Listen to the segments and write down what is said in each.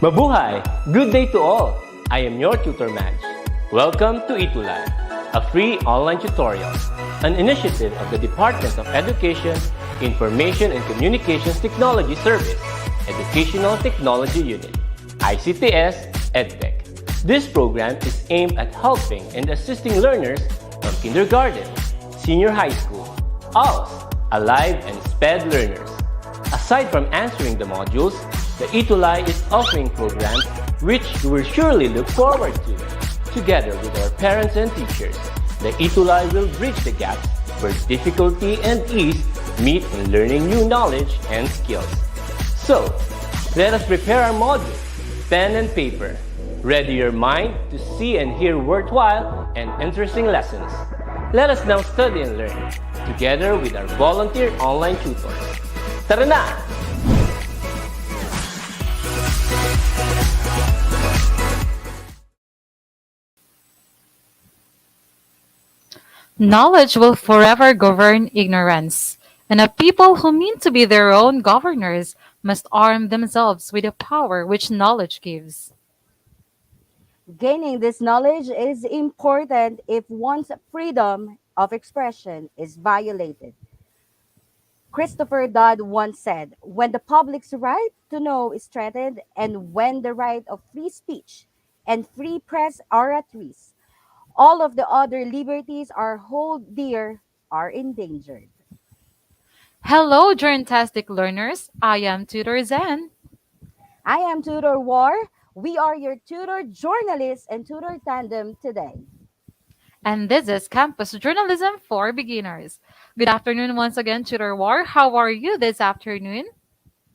Mabuhay! Good day to all! I am your tutor Madge. Welcome to ETUlay, a free online tutorial, an initiative of the Department of Education, Information and Communications Technology Service, Educational Technology Unit, ICTS EdTech. This program is aimed at helping and assisting learners from kindergarten, senior high school, ALS, Alive and SPED learners. Aside from answering the modules, the ETUlay is offering programs which you will surely look forward to. Together with our parents and teachers, the ETUlay will bridge the gaps where difficulty and ease meet in learning new knowledge and skills. So, let us prepare our modules, pen and paper. Ready your mind to see and hear worthwhile and interesting lessons. Let us now study and learn, together with our volunteer online tutors. Tara na! Knowledge will forever govern ignorance, and a people who mean to be their own governors must arm themselves with the power which knowledge gives. Gaining this knowledge is important if one's freedom of expression is violated. Christopher Dodd once said, when the public's right to know is threatened and when the right of free speech and free press are at risk, all of the other liberties are hold dear are endangered. Hello, journtastic learners. I am Tutor Zen. I am Tutor War. We are your tutor journalist and tutor tandem today. And this is Campus Journalism for Beginners. Good afternoon once again, Tutor War. How are you this afternoon?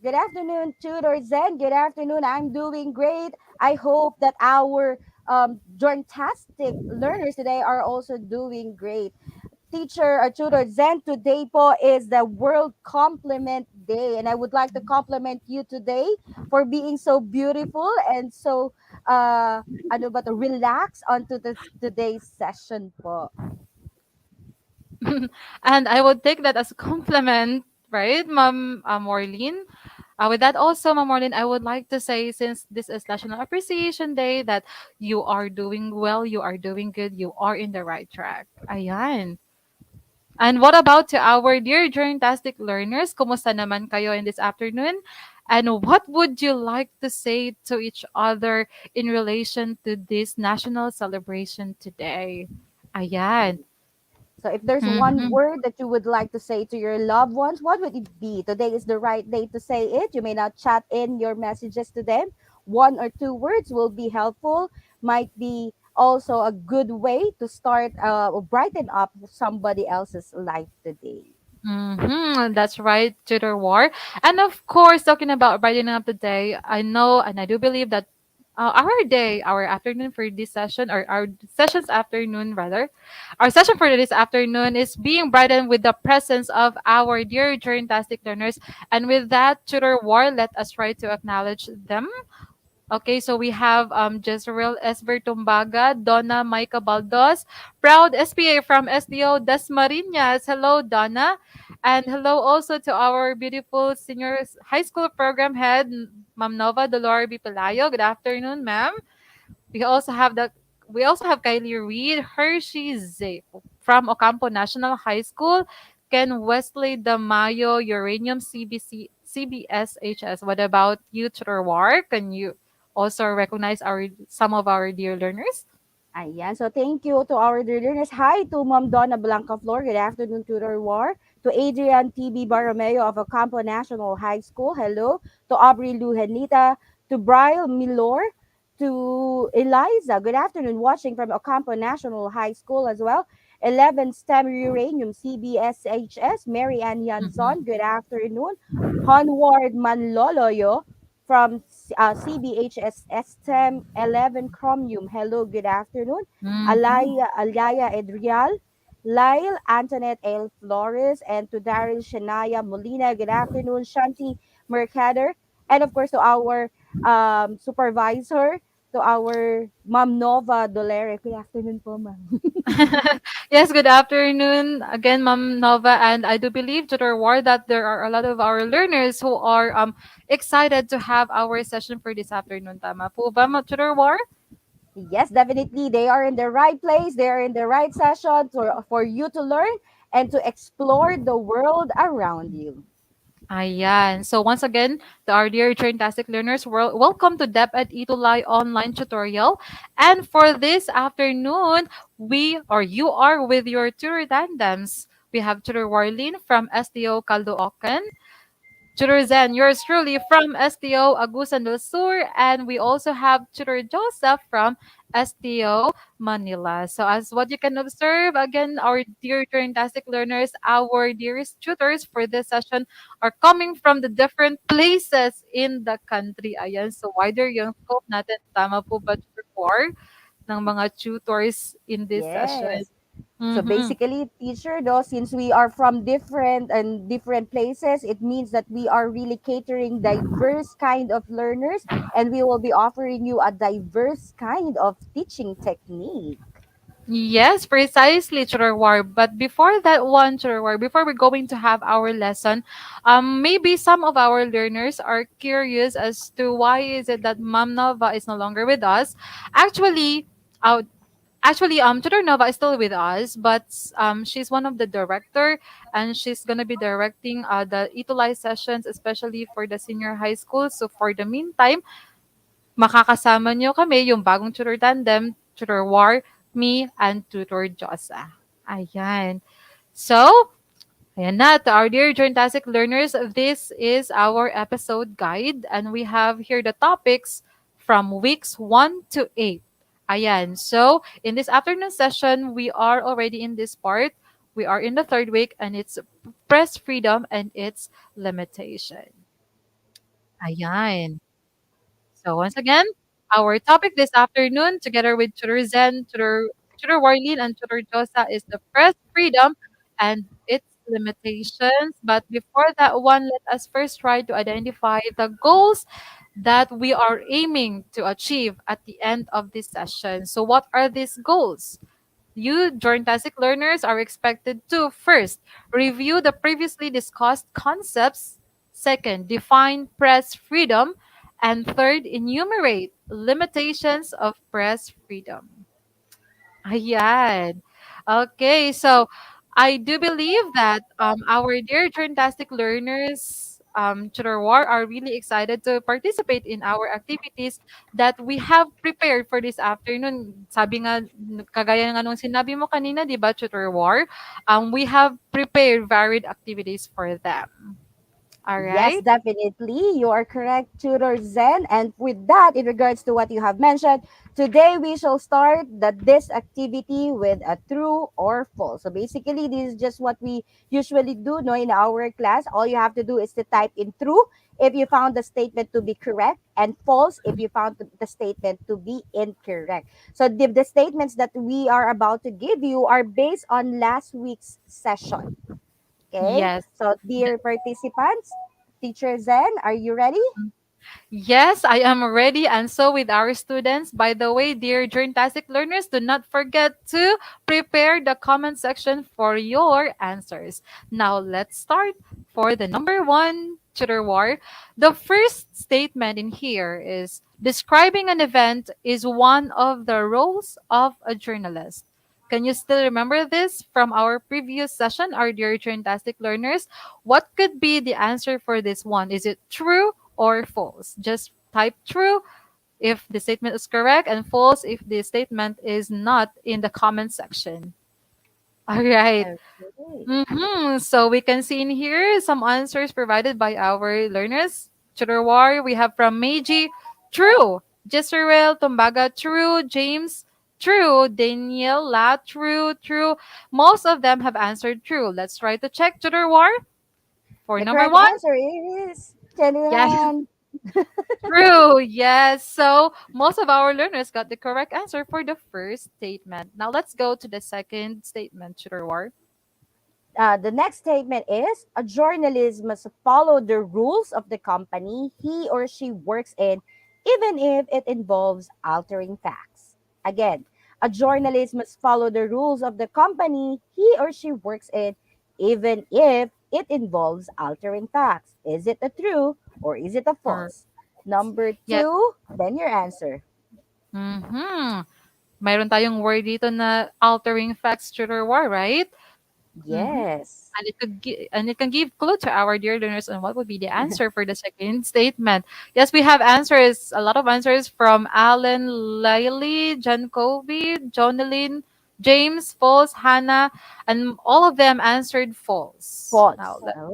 Good afternoon, Tutor Zen. Good afternoon. I'm doing great. I hope that our journtastic learners today are also doing great. Teacher or tutor Zen, today po is the World Compliment Day, and I would like to compliment you today for being so beautiful and so ano ba to, relax onto today's session po. And I would take that as a compliment, right, Ma'am Morlene? With that also, Ma'am Morlene, I would like to say, since this is National Appreciation Day, that you are doing well, you are doing good, you are in the right track. Ayan. And what about to our dear Journtastic learners? Kumusta naman kayo in this afternoon? And what would you like to say to each other in relation to this national celebration today? Ayan. So if there's one Mhm. word that you would like to say to your loved ones, what would it be? Today is the right day to say it. You may not chat in your messages to them. One or two words will be helpful, might be also a good way to start or brighten up somebody else's life today. That's right, Tutor War. And of course, talking about brightening up the day, I know and I do believe that our day, our afternoon for this session, or our session's afternoon rather, our session for this afternoon is being brightened with the presence of our dear Journtastic learners. And with that, Tutor War, let us try to acknowledge them. Okay, so we have Jezreel Esber Tumbaga, Donna Maika Baldos, proud SPA from SDO Dasmariñas. Hello, Donna. And hello also to our beautiful senior high school program head, Ma'am Nova Dolor B. Pelayo. Good afternoon, ma'am. We also have Kylie Reed, Hershey Zay from Ocampo National High School, Ken Wesley Damayo, Uranium CBSHS. What about you, Tutor War? Can you also recognize our some of our dear learners? Ayan. So thank you to our dear learners. Hi to Ma'am Donna Blanca Flor. Good afternoon, Tutor War. To Adrian T.B. Barromeo of Ocampo National High School. Hello. To Aubrey Lujanita. To Brian Milor. To Eliza. Good afternoon. Watching from Ocampo National High School as well. 11 STEM Uranium CBSHS. Mary Ann Yanson. Good afternoon. Honward Manloloyo from CBHS STEM 11 Chromium. Hello, good afternoon. Mhm. Alaya Edrial, Lyle Antoinette L. Flores, and to Daryl Shania Molina. Good afternoon, Shanti Mercader. And of course, to our supervisor, to our Ma'am Nova Dolere. Good afternoon po, ma'am. Yes, good afternoon again, Ma'am Nova. And I do believe to the war that there are a lot of our learners who are excited to have our session for this afternoon. Tama po ba, Ma'am Tutor War? Yes, definitely. They are in the right place. They are in the right session for you to learn and to explore the world around you. Ayan. So once again, to our dear fantastic learners, welcome to DepEd ETUlay online tutorial. And for this afternoon, we or you are with your tutor tandems. We have Tutor Warlene from STO Caloocan, Tutor Zen, yours truly from STO Agusan del Sur, and we also have Tutor Joseph from STO Manila. So as what you can observe, again, our dear fantastic learners, our dearest tutors for this session are coming from the different places in the country. Ayan, so wider yung scope natin. Tama po ba, Tutor War, ng mga tutors in this session? Yes. So Mm-hmm. basically, teacher, though, since we are from different places, it means that we are really catering diverse kind of learners, and we will be offering you a diverse kind of teaching technique. Yes, precisely, Churwar. But before that one, Churwar, before we're going to have our lesson, maybe some of our learners are curious as to why is it that Ma'am Nova is no longer with us. Actually, uh, Tutor Nova is still with us, but she's one of the director, and she's gonna be directing the ETUlay sessions, especially for the senior high school. So for the meantime, makakasama niyo kami, yung bagong tutor tandem, Tutor War, me, and Tutor Josa. Ayan. So, ayan na, to our dear Journtastic learners, this is our episode guide, and we have here the topics from weeks 1 to 8. Ayan. So, in this afternoon session, we are already in this part. We are in the third week, and it's press freedom and its limitation. Ayan. So once again, our topic this afternoon, together with Tutor Zen, Tutor Warlene, and Tutor Josa, is the press freedom and its limitations. But before that one, let us first try to identify the goals that we are aiming to achieve at the end of this session. So what are these goals? You, Journtastic learners, are expected to first review the previously discussed concepts, second, define press freedom, and third, enumerate limitations of press freedom. Ayan. Okay, so I do believe that our dear Fantastic learners, War, are really excited to participate in our activities that we have prepared for this afternoon. Sabi nga, kagaya nga nung sinabi mo kanina, di ba, War? We have prepared varied activities for them. All Yes, right? definitely. You are correct, Tutor Zen. And with that, in regards to what you have mentioned, today we shall start this activity with a true or false. So basically, this is just what we usually do no, in our class. All you have to do is to type in true if you found the statement to be correct and false if you found the statement to be incorrect. So the statements that we are about to give you are based on last week's session. Okay, Yes. so dear participants, Teacher Zen, are you ready? Yes, I am ready, and so with our students. By the way, dear Journtastic learners, do not forget to prepare the comment section for your answers. Now, let's start for the number one tutor war. The first statement in here is describing an event is one of the roles of a journalist. Can you still remember this from our previous session, our dear Journtastic learners? What could be the answer for this one? Is it true or false? Just type true if the statement is correct and false if the statement is not in the comment section. All right. Okay. So we can see in here some answers provided by our learners. Chudorwar, we have from Meiji, true. Jesserel, Tumbaga, true. James, true. Daniel, La, true, true. Most of them have answered true. Let's try to check Chudorwar for The number correct one. answer is Yes. Candyland. True, yes. So most of our learners got the correct answer for the first statement. Now let's go to the second statement, Chudorwar. The next statement is a journalist must follow the rules of the company he or she works in, even if it involves altering facts. Again, a journalist must follow the rules of the company he or she works in, even if it involves altering facts. Is it a true or is it a Or false? Number yes. two, then your answer. Mhm. Mayroon tayong word dito na altering facts, truth or war, right? Mhm. Yes. And it can give clue to our dear learners on what would be the answer for the second statement. Yes, we have answers, a lot of answers from Alan, Laili, John Kobe, Jonalyn, James, false, Hannah, and all of them answered false. False.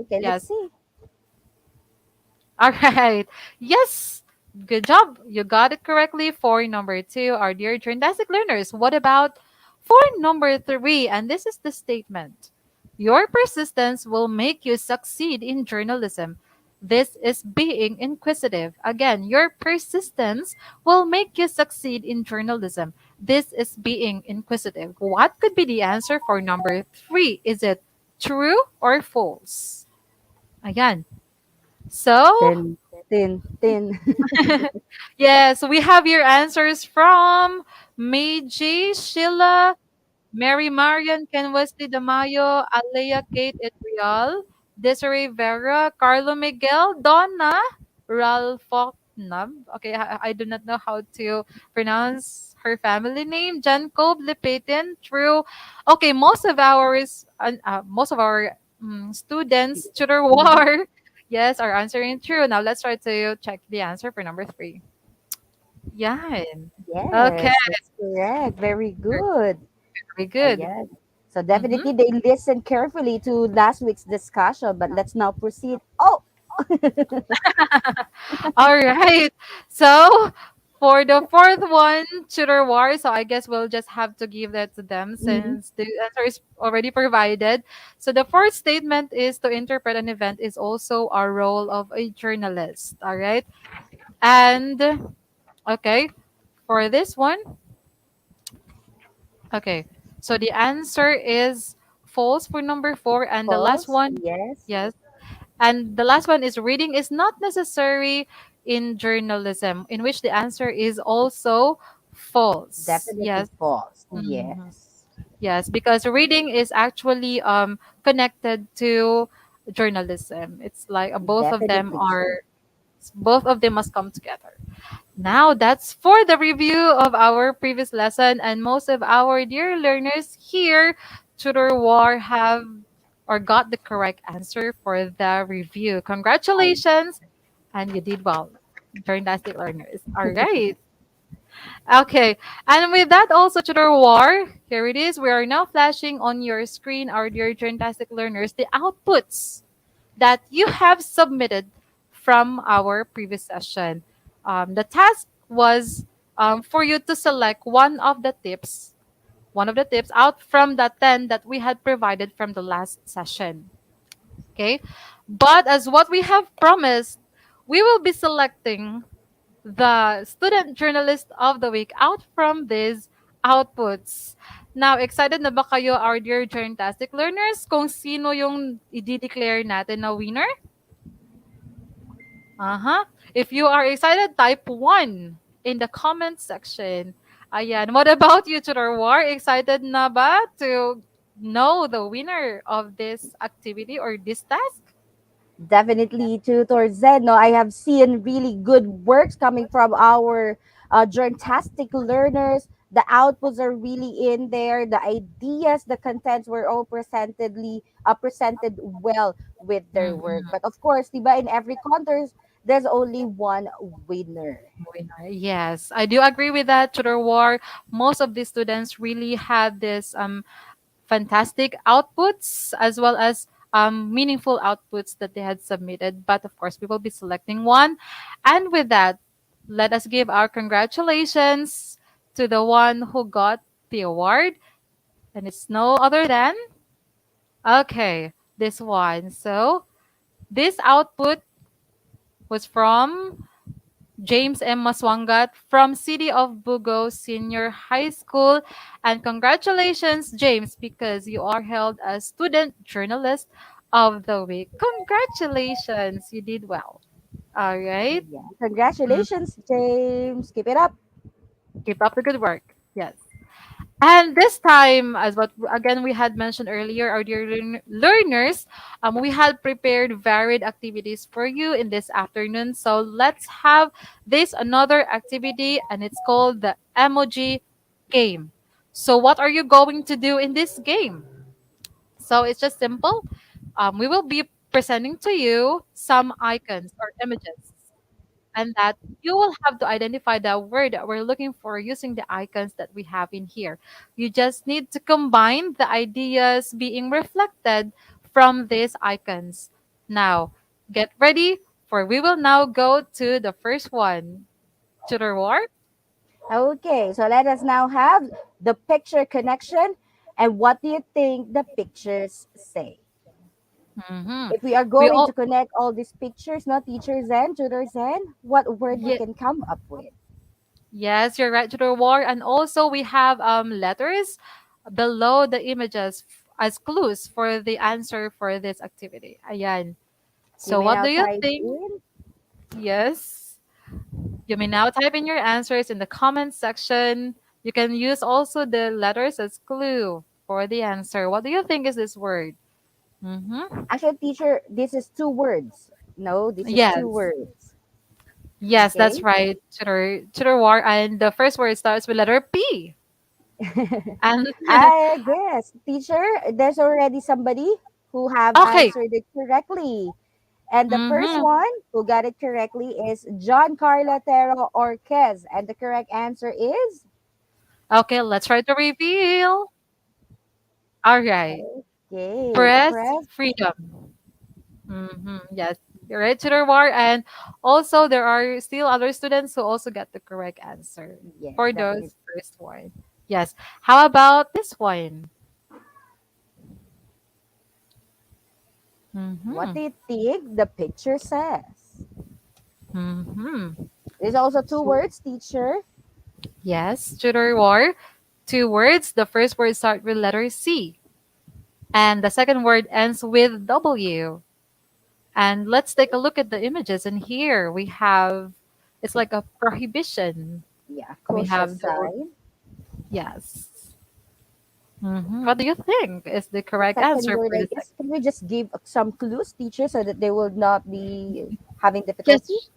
Okay, let's Yes, see. all right. Yes. Good job. You got it correctly for number two, our dear fantastic learners. What about for number three? And this is the statement. Your persistence will make you succeed in journalism. This is being inquisitive. Again, your persistence will make you succeed in journalism. This is being inquisitive. What could be the answer for number three? Is it true or false? Again. So, Tin, tin, tin. yes, we have your answers from Meiji, Sheila, Mary Marian, Ken Wesley Damayo, Alea Kate Etrial, Desiree Vera, Carlo Miguel, Donna, Ralph Faulkner. Okay, I do not know how to pronounce her family name. Jacob Lepetin, true. Okay, most of our students, Tudor Mhm. War, yes, are answering true. Now let's try to check the answer for number three. Yeah. Okay, Yes, that's correct. Very good. very good. Ayan. So Mm-hmm. definitely they listened carefully to last week's discussion, but let's now proceed. Oh, All right. So for the fourth one, Tudor War. So I guess we'll just have to give that to them mhm. since the answer is already provided. So the fourth statement is to interpret an event is also a role of a journalist. All right. And okay, for this one, okay. So the answer is false for number four. And the last False. one, Yes, yes. And the last one is reading is not necessary in journalism, in which the answer is also false. definitely Yes. false. Mhm. Yes, Yes, because reading is actually connected to journalism. It's like definitely true. both of them must come together. Now that's for the review of our previous lesson, and most of our dear learners here, Tudor War, have or got the correct answer for the review. I Congratulations, and you did well. Fantastic learners. All right. Okay. And with that, also Tudor War, here it is. We are now flashing on your screen, our dear fantastic learners, the outputs that you have submitted from our previous session. The task was for you to select one of the tips out from the 10 that we had provided from the last session. Okay. But as what we have promised, we will be selecting the student journalist of the week out from these outputs. Now, excited na ba kayo, our dear fantastic learners, kung sino yung i-declare natin na winner? Uh-huh. If you are excited, type 1 in the comment section. Ayan. What about you, Tudor War? Excited na ba to know the winner of this activity or this task? definitely Tutor Zed. No, I have seen really good works coming from our journalistic learners. The outputs are really in there. The ideas, the contents were all presented well with their work. Mhm. But of course, diba, in every contest, there's only one winner. Winner. Yes, I do agree with that. Tudor War, most of the students really had this fantastic outputs as well as meaningful outputs that they had submitted. But of course, we will be selecting one. And with that, let us give our congratulations to the one who got the award. And it's no other than, okay, this one. So this output was from James M. Maswangat from City of Bugo Senior High School. And congratulations, James, because you are held as Student Journalist of the Week. Congratulations, you did well. All right. Yeah. Mm, Congratulations, James. Keep it up. keep up the good work. Yes. And this time, as what again we had mentioned earlier, our dear learners, we had prepared varied activities for you in this afternoon. So let's have this another activity, and it's called the emoji game. So what are you going to do in this game? So it's just simple. We will be presenting to you some icons or images, and that you will have to identify the word that we're looking for using the icons that we have in here. You just need to combine the ideas being reflected from these icons. Now, get ready, for we will now go to the first one. Tutor War? Okay, so let us now have the picture connection. And what do you think the pictures say? Mm-hmm. If we are We going to all connect all these pictures, not teacher Zen, tutor Zen, what word we ye- can come up with? yes, you're right, Tutor War. And also we have letters below the images as clues for the answer for this activity. Ayan. You So may what now do you type think? in. Yes. You may now type in your answers in the comments section. You can use also the letters as clue for the answer. What do you think is this word? Mm-hmm. Actually, teacher, this is two words. No, this is two Yes. words. Yes, that's Okay. right. Tutor War. And the first word starts with letter P. And I guess, teacher, there's already somebody who have okay. answered it correctly. And the first Mm-hmm. one who got it correctly is John Carlo Tero Orquez. And the correct answer is Okay, let's try to reveal. All right. okay, Press press. freedom. Mm-hmm. Yes. You're right, Tutor War. And also, there are still other students who also get the correct answer Yes, for that is. those first one. Yes. How about this one? What Mm-hmm. do you think the picture says? Mm-hmm. There's also two So, words, teacher. yes, Tutor War. Two words. The first word starts with letter C, and the second word ends with W. And let's take a look at the images. And here we have, it's like a prohibition. Yeah, We kosher have the word, sign. yes. What do you think is the The correct second answer word, for I the guess, second? can we just give some clues, teacher, so that they will not be having difficulty? Yes,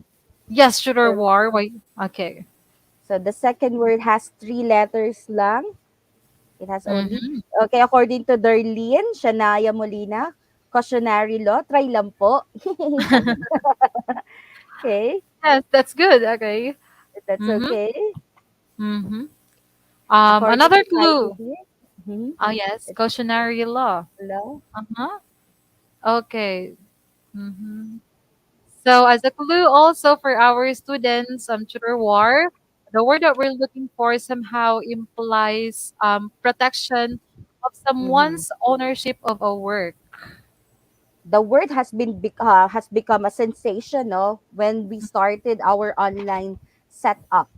yes, Tutor So, War. Wait, okay. so the second word has three letters lang. It has only, Mm-hmm. okay, according to Darlene, Shania Molina, cautionary law, try lang po. Sabi niya. Okay, Yes, that's good. Okay. if that's Mm-hmm. okay. Mm-hmm. According Another to Kylie clue. here. Mm-hmm. Oh, yes, It's cautionary law. law. Uh-huh. Okay. Mm-hmm. So, as a clue also for our students, Tutor War, the word that we're looking for somehow implies protection of Mm-hmm. someone's ownership of a work. The word has become a sensation, no, when we started our online setup,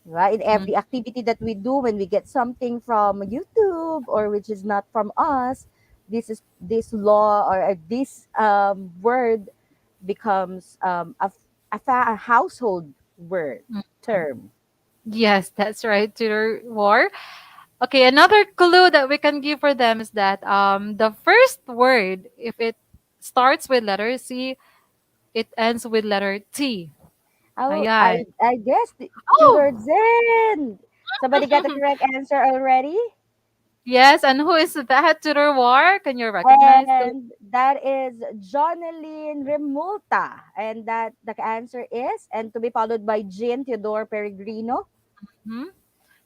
right? In Mm, every activity that we do, when we get something from YouTube or which is not from us, this law or this word becomes a household word mm. term. Yes, that's right, Tutor War. Okay, another clue that we can give for them is that the first word, if it starts with letter C, it ends with letter T. Oh, Ayan. I guess Oh! Tudor Zen. Somebody got the correct answer already? Yes, and who is that, Tutor War? Can you recognize the And that is Jonaline Remulta. And that the answer is, and to be followed by Jean Theodore Peregrino. hmm?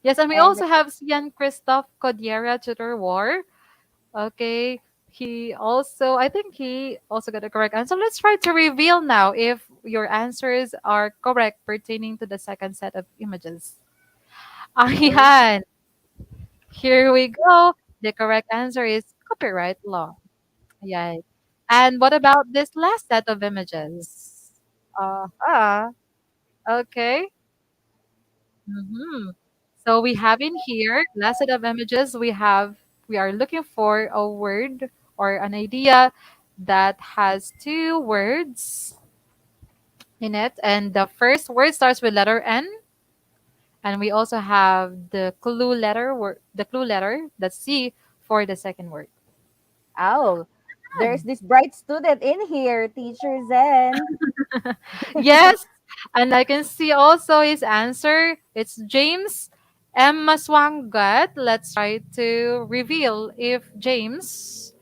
Yes, and we And also have Sian Christophe Codiera, Tutor War. Okay. He also, I think he also got the correct answer. Let's try to reveal now if your answers are correct pertaining to the second set of images. oh, Ayan. Here we go. The correct answer is copyright law. Ayan. And what about this last set of images? Okay. Mm-hmm. So we have in here, last set of images, we are looking for a word or an idea that has two words. in it. And the first word starts with letter N. And we also have the clue letter, that's C for the second word. Oh, there's this bright student in here, Teacher Zen. Yes, and I can see also his answer. It's James M. Maswangat. Let's try to reveal if James,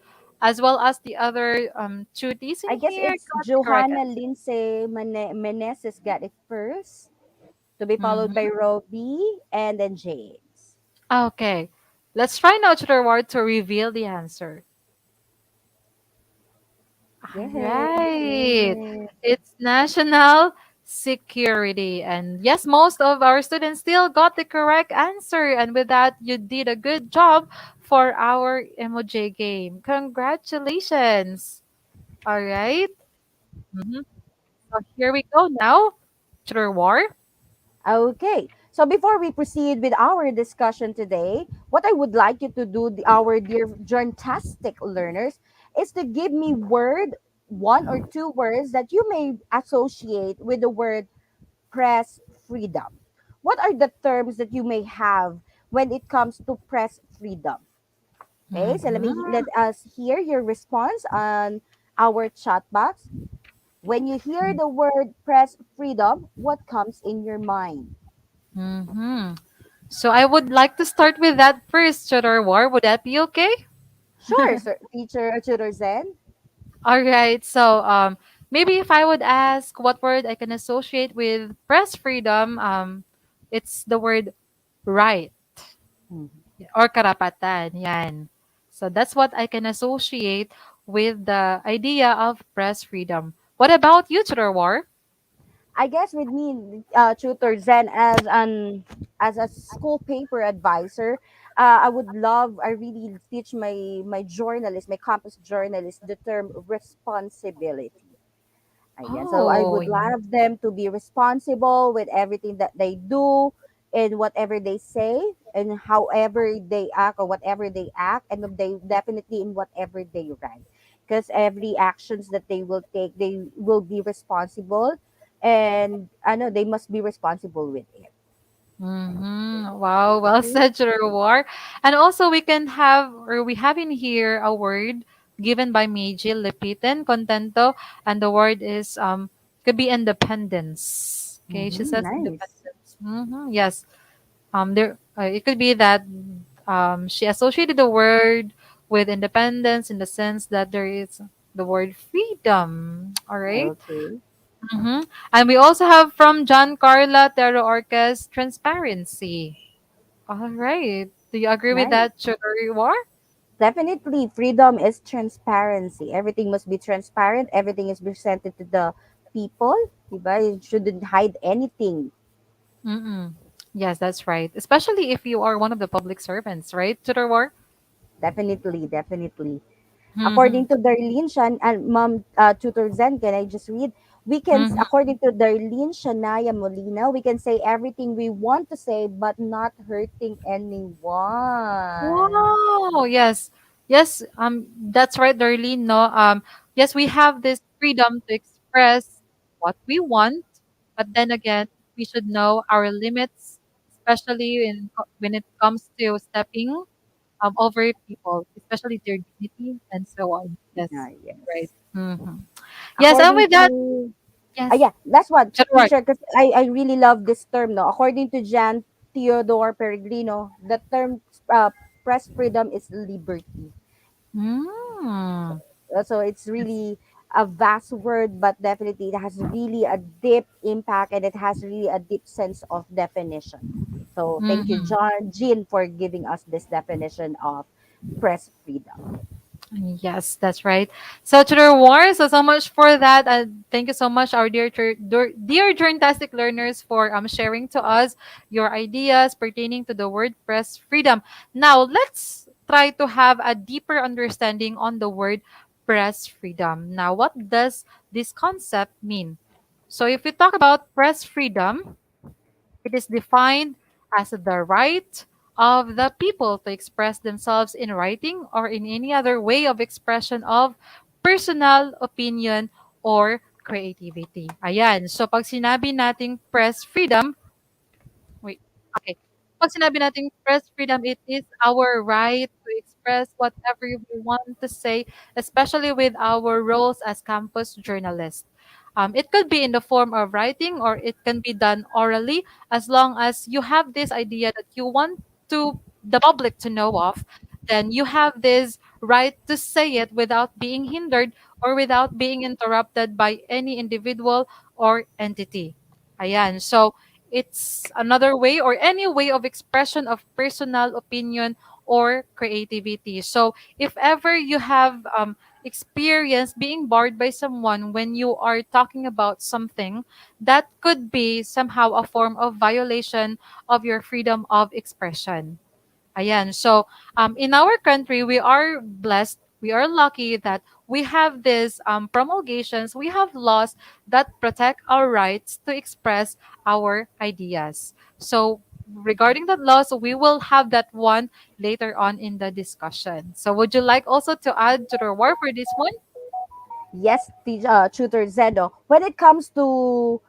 as well as the other tuties in I guess here, it's got the correct Johanna answer. Lindsay Meneses got it first, to be followed by Mhm. Roby and then James. Okay, let's try now to the word to reveal the answer. All Yay! right. It's national security. And yes, most of our students still got the correct answer. And with that, you did a good job for our emoji game. Congratulations. All right. Mhm. So here we go now. True war. Okay. So before we proceed with our discussion today, what I would like you to do, our dear journtastic learners, is to give me one or two words that you may associate with the word press freedom. What are the terms that you may have when it comes to press freedom? Okay, so let Mhm. us hear your response on our chat box. When you hear the word press freedom, what comes in your mind? Mhm. So I would like to start with that first, Tutor War. Would that be okay? Sure, sir, teacher Tutor Zen. All right. So maybe if I would ask what word I can associate with press freedom, it's the word right Mhm. or karapatan. Yan. So that's what I can associate with the idea of press freedom. What about you, Tutor War? I guess with me, Tutor Zen, as a school paper advisor, I really teach my journalists, my campus journalists, the term responsibility. Again. So I Oh, would yeah. love them to be responsible with everything that they do and whatever they say and however they act or whatever they act and they definitely in whatever they write. Because every actions that they will take, they will be responsible and I know they must be responsible with it. Mm-hmm. Wow, well Okay. said, Tutor War. And also we have in here a word given by Meiji Lepitan Contento, and the word is could be independence. Okay, she says Nice. independence. Yes. There it could be that she associated the word with independence in the sense that there is the word freedom. All right. Okay. And we also have from John Carla Tero Orcas transparency. All right. Do you agree with Nice. that, Sugar War? Definitely, freedom is transparency. Everything must be transparent. Everything is presented to the people. Diba? You shouldn't hide anything. Mm-mm. Yes, that's right. Especially if you are one of the public servants, right, Sugar War? Definitely, definitely. Mm-hmm. According to Darlene Shan and Mom Tutor Zen, can I just read? Mm-hmm. According to Darlene Shanaya Molina, we can say everything we want to say, but not hurting anyone. Wow. Yes. Yes. That's right, Darlene. No. Yes, we have this freedom to express what we want, but then again, we should know our limits, especially when it comes to stepping over people, especially their dignity and so on. Yes. Right. Yes. Mm-hmm. Yes, and According with that, to yes. yeah, last one, Sure. Right. teacher, because I really love this term. No, according to Jan Theodore Peregrino, the term press freedom is liberty. Mm. So it's Yes. really a vast word, but definitely it has really a deep impact and it has really a deep sense of definition. So thank you, Mm-hmm. Jean, for giving us this definition of press freedom. Yes, that's right. So to the war, so much for that. Thank you so much, our dear journalistic learners, for sharing to us your ideas pertaining to the word press freedom. Now let's try to have a deeper understanding on the word press freedom. Now, what does this concept mean? So if we talk about press freedom, it is defined as the right of the people to express themselves in writing or in any other way of expression of personal opinion or creativity. Ayan. So, pag sinabi nating press freedom, wait, okay. Pag sinabi nating press freedom, it is our right to express whatever we want to say, especially with our roles as campus journalists. It could be in the form of writing or it can be done orally, as long as you have this idea that you want to the public to know of, then you have this right to say it without being hindered or without being interrupted by any individual or entity. Ayan. So, it's another way or any way of expression of personal opinion or creativity. So, if ever you have experienced being barred by someone when you are talking about something, that could be somehow a form of violation of your freedom of expression. Ayan. So, in our country, we are blessed. We are lucky that we have these promulgations, we have laws that protect our rights to express our ideas. So, regarding that law, so we will have that one later on in the discussion. So, would you like also to add to the war for this one? Yes, Tutor Zeno. When it comes to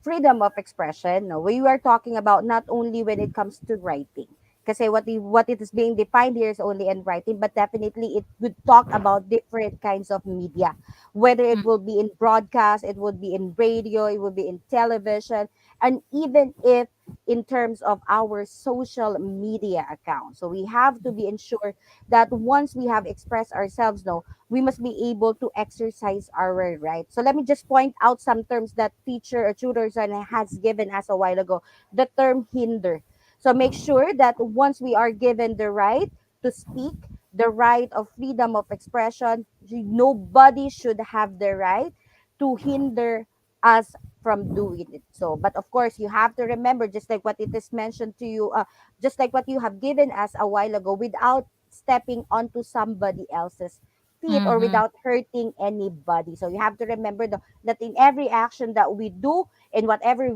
freedom of expression, no, we are talking about not only when it comes to writing. Because what it is being defined here is only in writing, but definitely it would talk about different kinds of media. Whether it Mm, will be in broadcast, it would be in radio, it would be in television, and even if in terms of our social media account. So we have to be ensured that once we have expressed ourselves, no, we must be able to exercise our right. So let me just point out some terms that teacher or tutors has given us a while ago. The term hinder. So make sure that once we are given the right to speak, the right of freedom of expression, nobody should have the right to hinder us from doing it. So, but of course, you have to remember, just like what it is mentioned to you, just like what you have given us a while ago, without stepping onto somebody else's feet or mhm, without hurting anybody. So you have to remember that in every action that we do, in whatever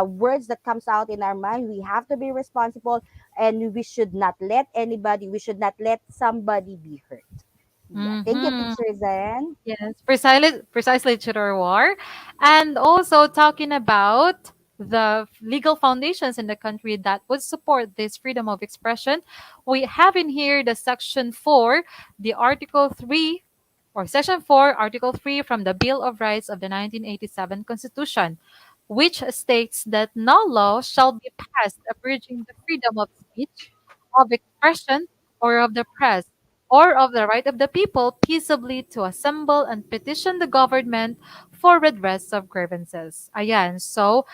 words that comes out in our mind, we have to be responsible, and we should not let anybody, we should not let somebody be hurt. Yeah. Thank you, mhm. Teacher Zen. Yes, precisely Tudor War. And also talking about the legal foundations in the country that would support this freedom of expression, we have in here the Section 4, the Article 3, or Section 4, Article 3 from the Bill of Rights of the 1987 Constitution, which states that no law shall be passed abridging the freedom of speech, of expression, or of the press or of the right of the people peaceably to assemble and petition the government for redress of grievances. Ayan. So,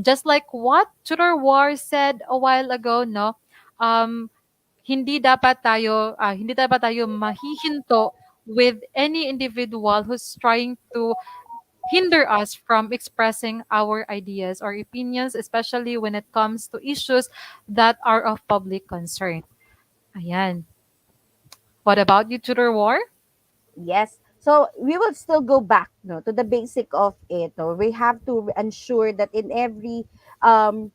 just like what Tudor War said a while ago, no, um, hindi dapat tayo mahihinto with any individual who's trying to hinder us from expressing our ideas or opinions, especially when it comes to issues that are of public concern. Ayan. What about you, Tudor War? Yes. So we will still go back, no, to the basic of it. No? We have to ensure that um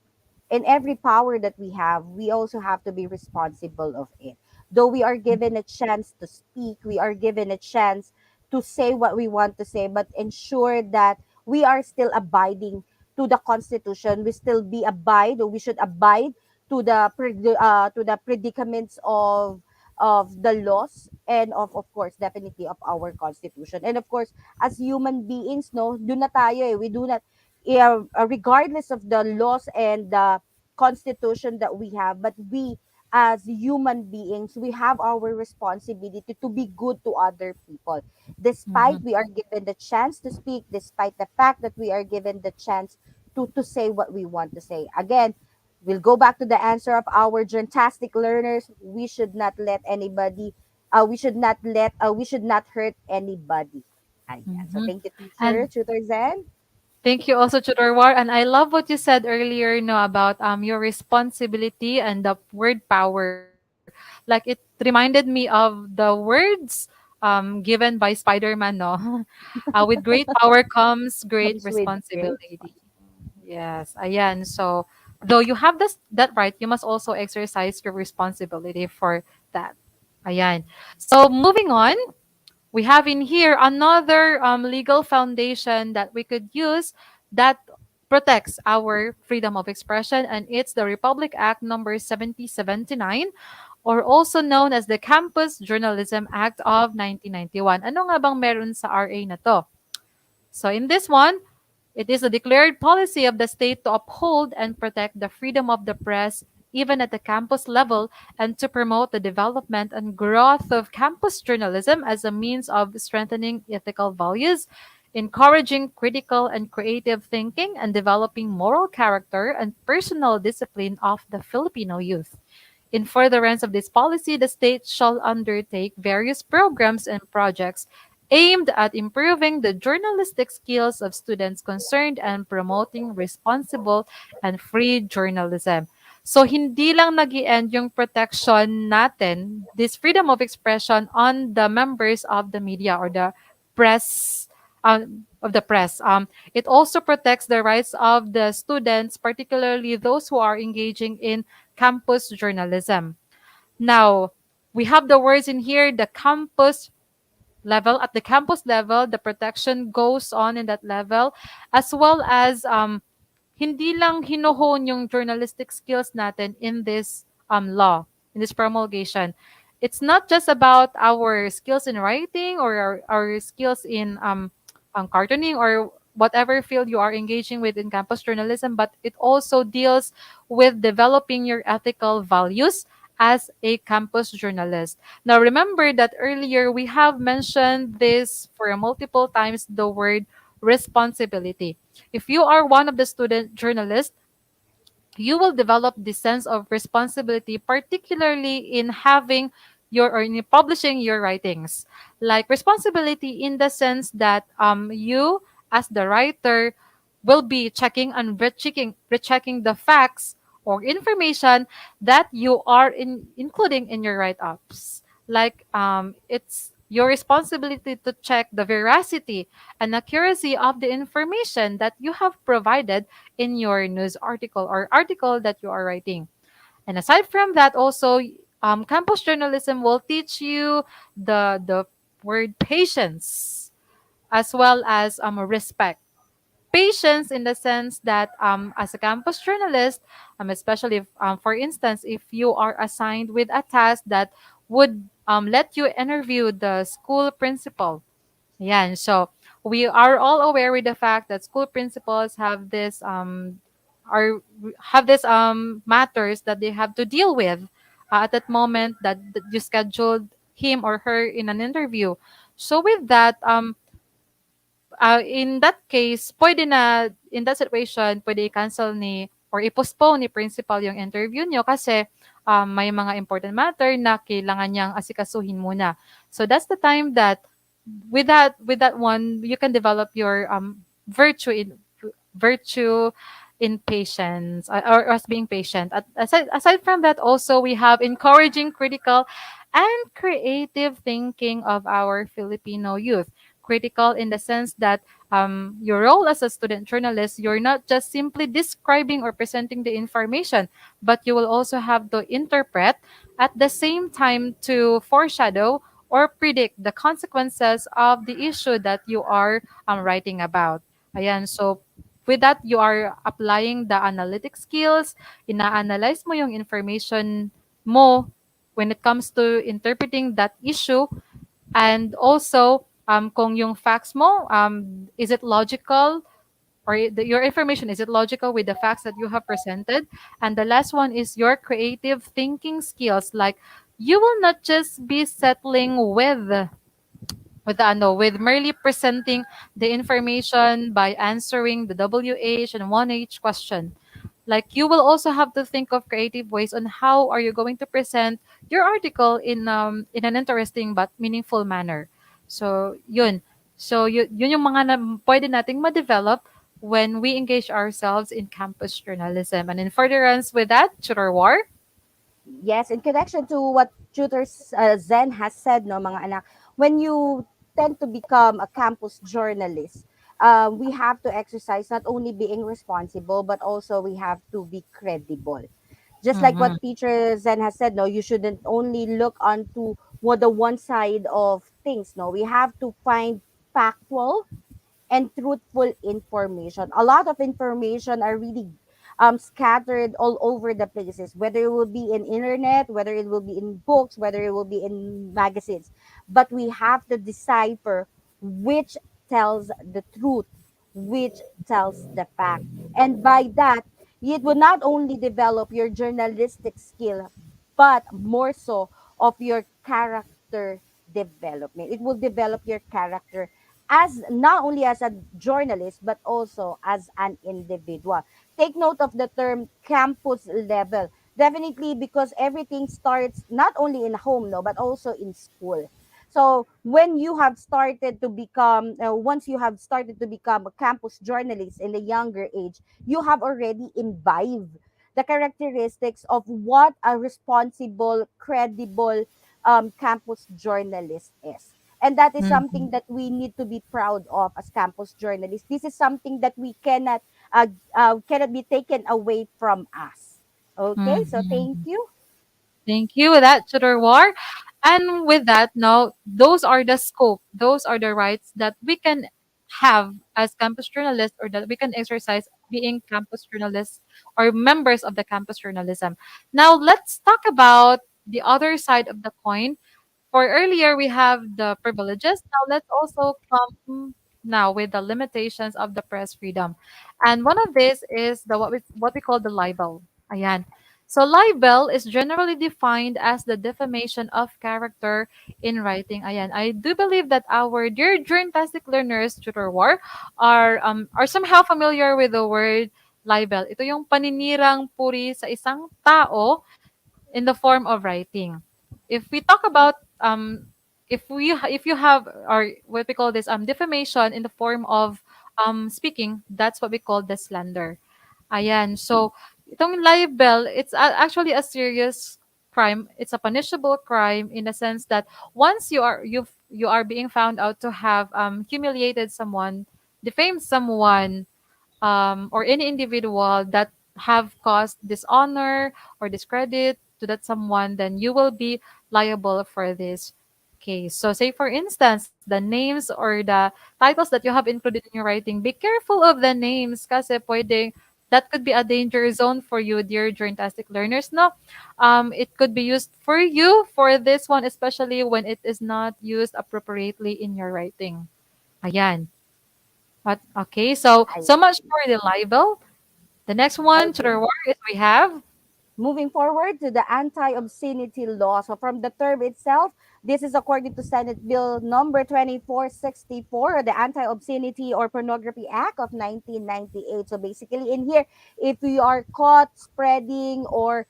in every power that we have, we also have to be responsible of it. Though we are given a chance to speak, we are given a chance to say what we want to say, but ensure that we are still abiding to the Constitution. We still be abide, or we should abide to to the predicaments of the laws, and of course definitely of our Constitution. And of course, as human beings, no, do na tayo we do not, regardless of the laws and the Constitution that we have, but we as human beings, we have our responsibility to be good to other people, despite Mhm, we are given the chance to speak, despite the fact that we are given the chance to say what we want to say. Again, we'll go back to the answer of our fantastic learners. We should not let anybody, we should not hurt anybody. Ayan. So mhm. thank you, teacher, And tutor Zen. thank you also, Tudor War. And I love what you said earlier, no, about your responsibility and the word power. Like it reminded me of the words given by Spider-Man, no. With great power comes great Comes with great responsibility. responsibility. Yes, ayan. So, though you have that right, you must also exercise your responsibility for that. Ayan. So, moving on. We have in here another legal foundation that we could use that protects our freedom of expression, and it's the Republic Act number 7079, or also known as the Campus Journalism Act of 1991. Ano nga bang meron sa RA na to? So in this one, it is a declared policy of the state to uphold and protect the freedom of the press even at the campus level, and to promote the development and growth of campus journalism as a means of strengthening ethical values, encouraging critical and creative thinking, and developing moral character and personal discipline of the Filipino youth. In furtherance of this policy, the state shall undertake various programs and projects aimed at improving the journalistic skills of students concerned and promoting responsible and free journalism. So hindi lang nag-end yung protection natin, this freedom of expression on the members of the media or the press of the press. It also protects the rights of the students, particularly those who are engaging in campus journalism. Now, we have the words in here, the campus level. At the campus level, the protection goes on in that level, as well as hindi lang hinohone yung journalistic skills natin in this law, in this promulgation. It's not just about our skills in writing or our skills in cartooning or whatever field you are engaging with in campus journalism, but it also deals with developing your ethical values as a campus journalist. Now, remember that earlier we have mentioned this for multiple times, the word responsibility. If you are one of the student journalists, you will develop this sense of responsibility, particularly in having your or in publishing your writings. Like responsibility in the sense that you as the writer will be checking and rechecking the facts or information that you are including in your write-ups. Like it's your responsibility to check the veracity and accuracy of the information that you have provided in your news article or article that you are writing. And aside from that, also, campus journalism will teach you the word patience as well as respect. Patience in the sense that as a campus journalist, especially if, for instance, if you are assigned with a task that would let you interview the school principal. Yeah, so we are all aware with the fact that school principals are have this matters that they have to deal with at that moment that you scheduled him or her in an interview. So with that, in that case, pwede na, in that situation, pwede i-cancel ni or i-postpone ni principal yung interview nyo kasi may mga important matter na kailangan niyang asikasuhin muna. So that's the time that with that one, you can develop your virtue in patience or as being patient. Aside from that, also we have encouraging critical and creative thinking of our Filipino youth. Critical in the sense that your role as a student journalist, you're not just simply describing or presenting the information, but you will also have to interpret at the same time to foreshadow or predict the consequences of the issue that you are writing about. Ayan, so with that, you are applying the analytic skills, ina-analyze mo yung information mo when it comes to interpreting that issue, and also kung yung facts mo, is it logical or your information, is it logical with the facts that you have presented? And the last one is your creative thinking skills. Like you will not just be settling with merely presenting the information by answering the WH and 1H question. Like you will also have to think of creative ways on how are you going to present your article in an interesting but meaningful manner. So yun. So yun yung mga pwede nating ma-develop when we engage ourselves in campus journalism. And in furtherance with that, Tutor War. Yes, in connection to what Tutor Zen has said, no, mga anak, when you tend to become a campus journalist, we have to exercise not only being responsible, but also we have to be credible. Just like Mm-hmm. what teacher Zen has said, no, you shouldn't only look onto what the one side of things. No, we have to find factual and truthful information. A lot of information are really scattered all over the places, whether it will be in internet, whether it will be in books, whether it will be in magazines. But we have to decipher which tells the truth, which tells the fact. And by that, it will not only develop your journalistic skill, but more so of your character development. It will develop your character as not only as a journalist but also as an individual. Take note of the term campus level. Definitely, because everything starts not only in home, no, but also in school. So when you have started to become, once you have started to become a campus journalist in a younger age, you have already imbibed the characteristics of what a responsible, credible campus journalist is. And that is Mhm. something that we need to be proud of as campus journalists. This is something that we cannot be taken away from us. Okay, so thank Mhm. you. Thank you with that, Tutor War. And with that, no, those are the scope, those are the rights that we can have as campus journalists or that we can exercise being campus journalists or members of the campus journalism. Now, let's talk about the other side of the coin. For earlier, we have the privileges. Now, let's also come now with the limitations of the press freedom. And one of this is what we call the libel. Ayan. So libel is generally defined as the defamation of character in writing. Ayan. I do believe that our dear journalistic learners, Tutor War, are somehow familiar with the word libel. Ito yung paninirang puri sa isang tao in the form of writing. If we talk about if you have or what we call this defamation in the form of speaking, that's what we call the slander. Ayan. So itong libel, it's actually a serious crime. It's a punishable crime in the sense that once you are being found out to have humiliated someone, defamed someone, or any individual that have caused dishonor or discredit to that someone, then you will be liable for this case. So say for instance, the names or the titles that you have included in your writing, be careful of the names kasi pwedeng that could be a danger zone for you, dear journalistic learners. No, it could be used for you for this one, especially when it is not used appropriately in your writing. Ayan. But okay, so I so much see. for the libel. The next one to Okay. the war is we have. Moving forward to the anti-obscenity law. So from the term itself, this is according to Senate Bill number 2464, the Anti-Obscenity or Pornography Act of 1998. So basically in here, if you are caught spreading or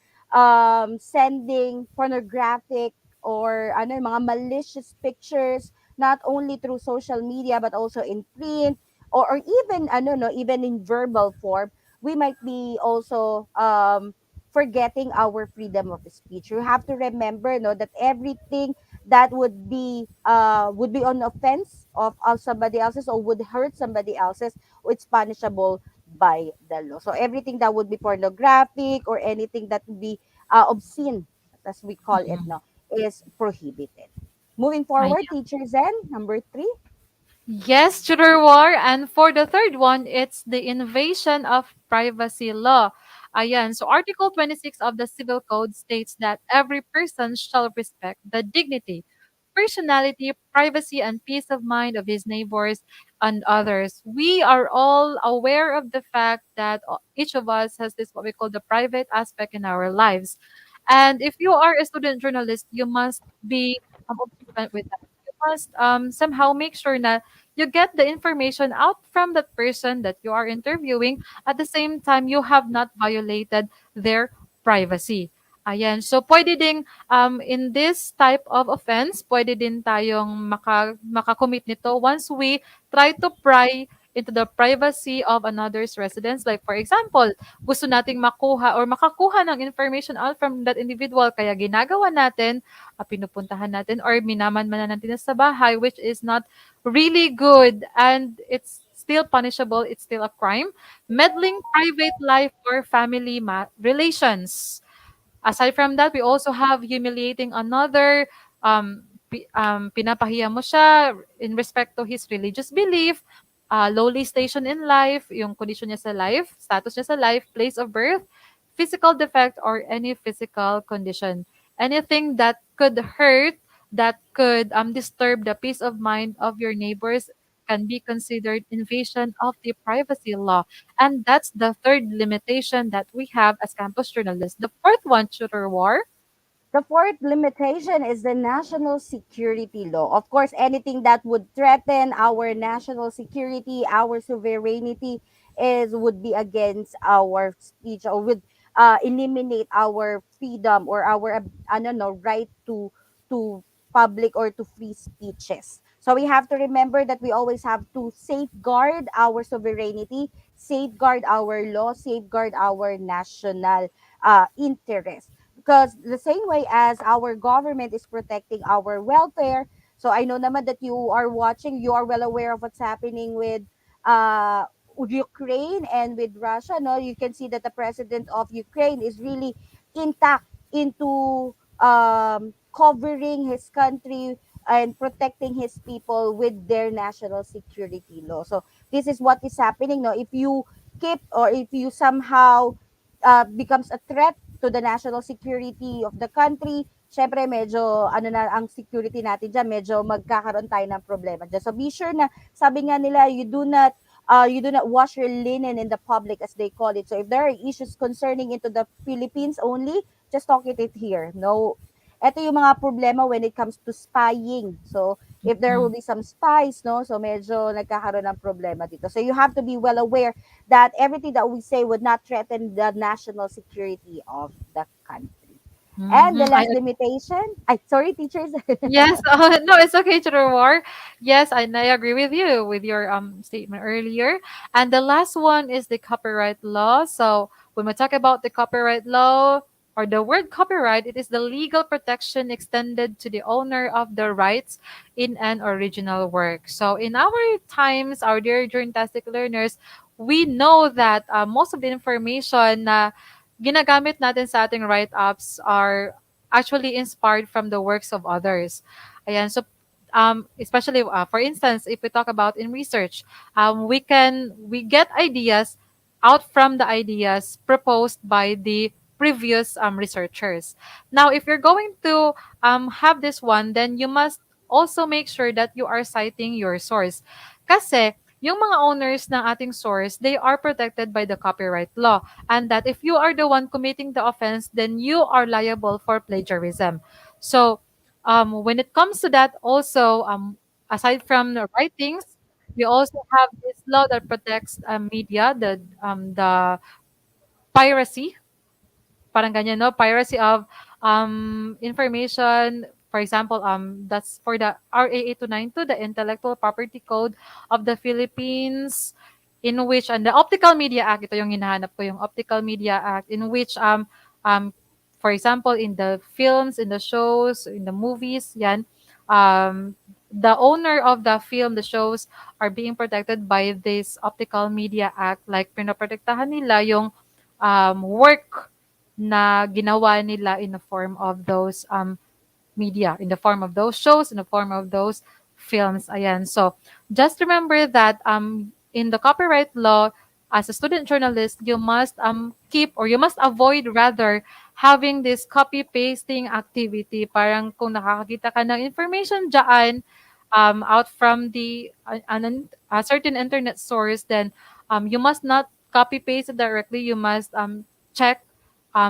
sending pornographic or ano, mga malicious pictures, not only through social media but also in print or even ano no even in verbal form, we might be also forgetting our freedom of speech. You have to remember, no, that everything that would be on offense of somebody else's or would hurt somebody else's, it's punishable by the law. So everything that would be pornographic or anything that would be obscene, as we call it, no, is prohibited. Moving forward, teacher Zen, number three. Yes, Tudor War. And for the third one, it's the invasion of privacy law. Ayan. So Article 26 of the Civil Code states that every person shall respect the dignity, personality, privacy, and peace of mind of his neighbors and others. We are all aware of the fact that each of us has this what we call the private aspect in our lives. And if you are a student journalist, you must be observant with that. You must somehow make sure that you get the information out from that person that you are interviewing. At the same time, you have not violated their privacy. Ayan. So, pwede ding, in this type of offense, pwede din tayong makakommit nito once we try to pry into the privacy of another's residence. Like, for example, gusto nating makuha or makakuha ng information out from that individual. Kaya ginagawa natin, pinupuntahan natin or minaman-manan natin sa bahay, which is not really good and it's still punishable, it's still a crime. Meddling private life or family relations. Aside from that, we also have humiliating another pinapahiya mo siya in respect to his religious belief, lowly station in life, yung condition niya sa life, status niya sa life, place of birth, physical defect, or any physical condition. Anything that could hurt, that could disturb the peace of mind of your neighbors can be considered invasion of the privacy law. And that's the third limitation that we have as campus journalists. The fourth one, tutor war. The fourth limitation is the national security law. Of course, anything that would threaten our national security, our sovereignty, is would be against our speech or would eliminate our freedom or our I don't know right to public or to free speeches. So we have to remember that we always have to safeguard our sovereignty, safeguard our law, safeguard our national interest, because the same way as our government is protecting our welfare. So I know naman that you are watching, you are well aware of what's happening uh with Ukraine and with Russia. No, you can see that the president of Ukraine is really intact into covering his country and protecting his people with their national security law. So this is what is happening. No, if you keep or if you somehow becomes a threat to the national security of the country, syempre medyo ano na ang security natin diyan, medyo magkakaroon tayo ng problema diyan. So be sure na sabi nga nila, you do not wash your linen in the public, as they call it. So if there are issues concerning into the Philippines only, just talk it here. No, ito yung mga problema when it comes to spying. So if there will Mhm. be some spies, no, so medyo nagkakaroon ng problema dito. So you have to be well aware that everything that we say would not threaten the national security of the country. And the Mhm. last limitation, I sorry, teachers. Yes, no, it's okay to war. Yes, and I agree with you with your statement earlier. And the last one is the copyright law. So when we talk about the copyright law or the word copyright, it is the legal protection extended to the owner of the rights in an original work. So in our times, our dear journalistic learners, we know that most of the information na ginagamit natin sa ating write-ups are actually inspired from the works of others. Ayan, so especially for instance, if we talk about in research, we get ideas out from the ideas proposed by the previous researchers. Now, if you're going to have this one, then you must also make sure that you are citing your source. Kasi yung mga owners ng ating source, they are protected by the copyright law. And that if you are the one committing the offense, then you are liable for plagiarism. So, when it comes to that, also, aside from the writings, we also have this law that protects media, the piracy, parang ganyan, no? Piracy of information. For example, that's for the RA 8292, the Intellectual Property Code of the Philippines, in which, and the Optical Media Act, ito yung hinahanap ko, yung Optical Media Act, in which, um, for example, in the films, in the shows, in the movies, yan, the owner of the film, the shows, are being protected by this Optical Media Act, like pinoprotektahan nila yung work na ginawa nila in the form of those media, in the form of those shows, in the form of those films. Ayan. So just remember that in the copyright law, as a student journalist, you must keep, or you must avoid rather, having this copy pasting activity. Parang kung nakakakita ka ng information dyan out from the a certain internet source, then you must not copy paste it directly. You must check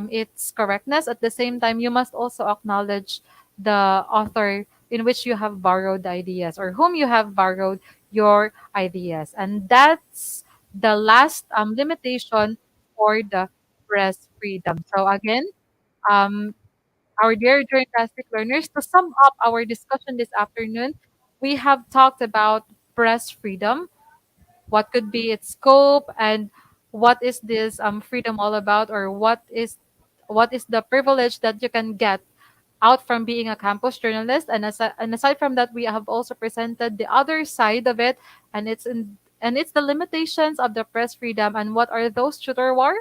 its correctness. At the same time, you must also acknowledge the author in which you have borrowed the ideas, or whom you have borrowed your ideas. And that's the last limitation for the press freedom. So again, um, our dear journalistic learners, to sum up our discussion this afternoon, we have talked about press freedom, what could be its scope, and what is this freedom all about, or what is the privilege that you can get out from being a campus journalist. And aside from that, we have also presented the other side of it, and it's the limitations of the press freedom. And what are those, tutor war?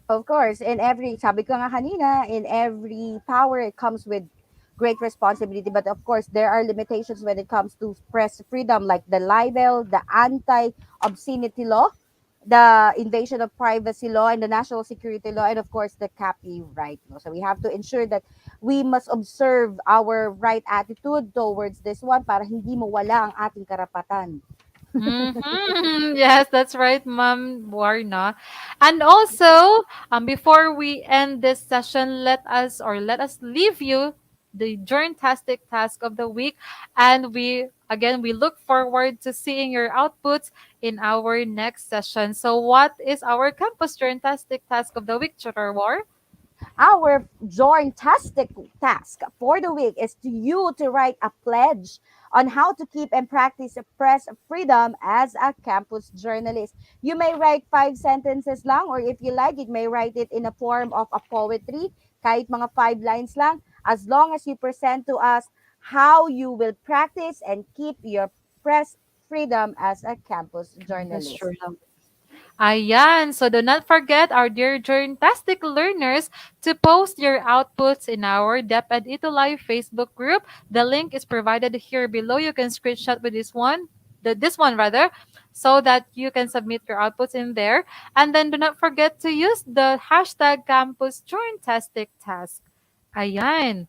Of course, in every, sabi ko nga kanina, in every power, it comes with great responsibility. But of course, there are limitations when it comes to press freedom, like the libel, the anti-obscenity law, the invasion of privacy law, and the national security law, and of course the copyright law. So we have to ensure that we must observe our right attitude towards this one para hindi mawala ang ating karapatan. Yes, that's right, Ma'am Warna. And also, before we end this session, let us leave you the journtastic task of the week, and we look forward to seeing your outputs in our next session. So, what is our campus journtastic task of the week, Tutor War? Our jointastic task for the week is to you to write a pledge on how to keep and practice press freedom as a campus journalist. You may write 5 sentences lang, or if you like, you may write it in a form of a poetry, kahit mga 5 lines lang, as long as you present to us how you will practice and keep your press freedom as a campus That's journalist. true. Ayan. So do not forget, our dear Journtastic learners, to post your outputs in our DepEd ETUlay Facebook group. The link is provided here below. You can screenshot with this one rather, so that you can submit your outputs in there. And then do not forget to use the hashtag Campus Journtastic Task. Ayan.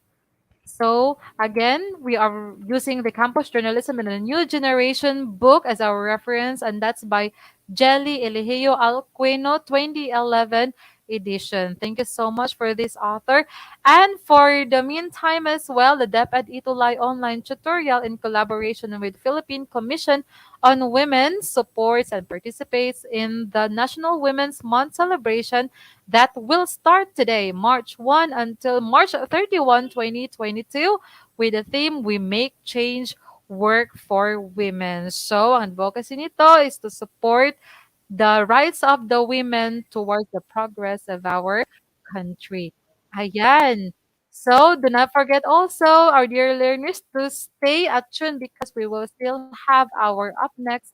So again, we are using the Campus Journalism in a New Generation book as our reference, and that's by Jelly Eligio Alquino, 2011 edition. Thank you so much for this author. And for the meantime as well, the DepEd Itulay online tutorial in collaboration with Philippine Commission on Women supports and participates in the National Women's Month celebration that will start today, March 1 until March 31, 2022, with the theme We Make Change Work for Women. So, ang advocacy nito is to support the rights of the women towards the progress of our country. Ayan. So, do not forget also, our dear learners, to stay attuned because we will still have our up next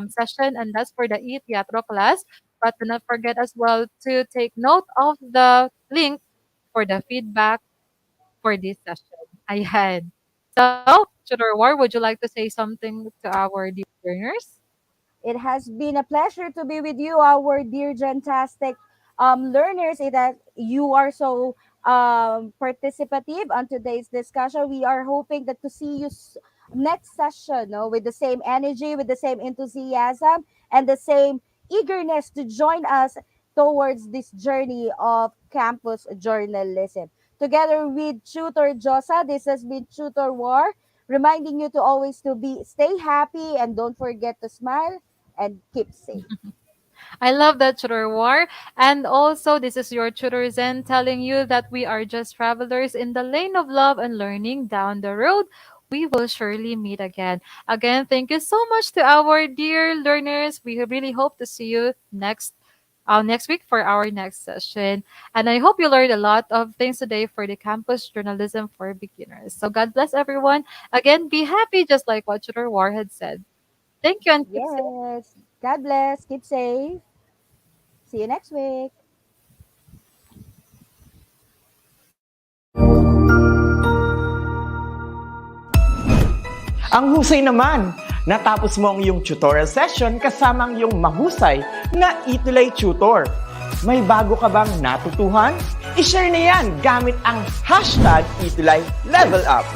session, and that's for the e-teatro class. But do not forget as well to take note of the link for the feedback for this session. Ayan. So, Tutor War, would you like to say something to our dear learners? It has been a pleasure to be with you, our dear Gentastic learners. That you are so participative on today's discussion. We are hoping that to see you next session, no, with the same energy, with the same enthusiasm, and the same eagerness to join us towards this journey of campus journalism. Together with Tutor Josa, this has been Tutor War, reminding you to always to be stay happy and don't forget to smile and keep safe. I love that, Tutor War. And also, this is your Tutor Zen telling you that we are just travelers in the lane of love and learning. Down the road, we will surely meet again. Again, thank you so much to our dear learners. We really hope to see you next week for our next session. And I hope you learned a lot of things today for the campus journalism for beginners. So God bless everyone. Again, be happy, just like what Tutor War had said. Thank you and keep safe. Yes. God bless. Keep safe. See you next week. Ang husay naman! Natapos mo ang iyong tutorial session kasama ang iyong mahusay na ETUlay tutor. May bago ka bang natutuhan? I-share na yan gamit ang hashtag ETUlay Level Up.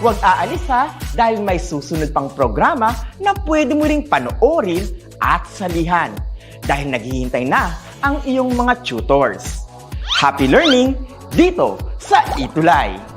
Huwag aalis ha, dahil may susunod pang programa na pwede mo ring panoorin at salihan. Dahil naghihintay na ang iyong mga tutors. Happy learning dito sa ETUlay!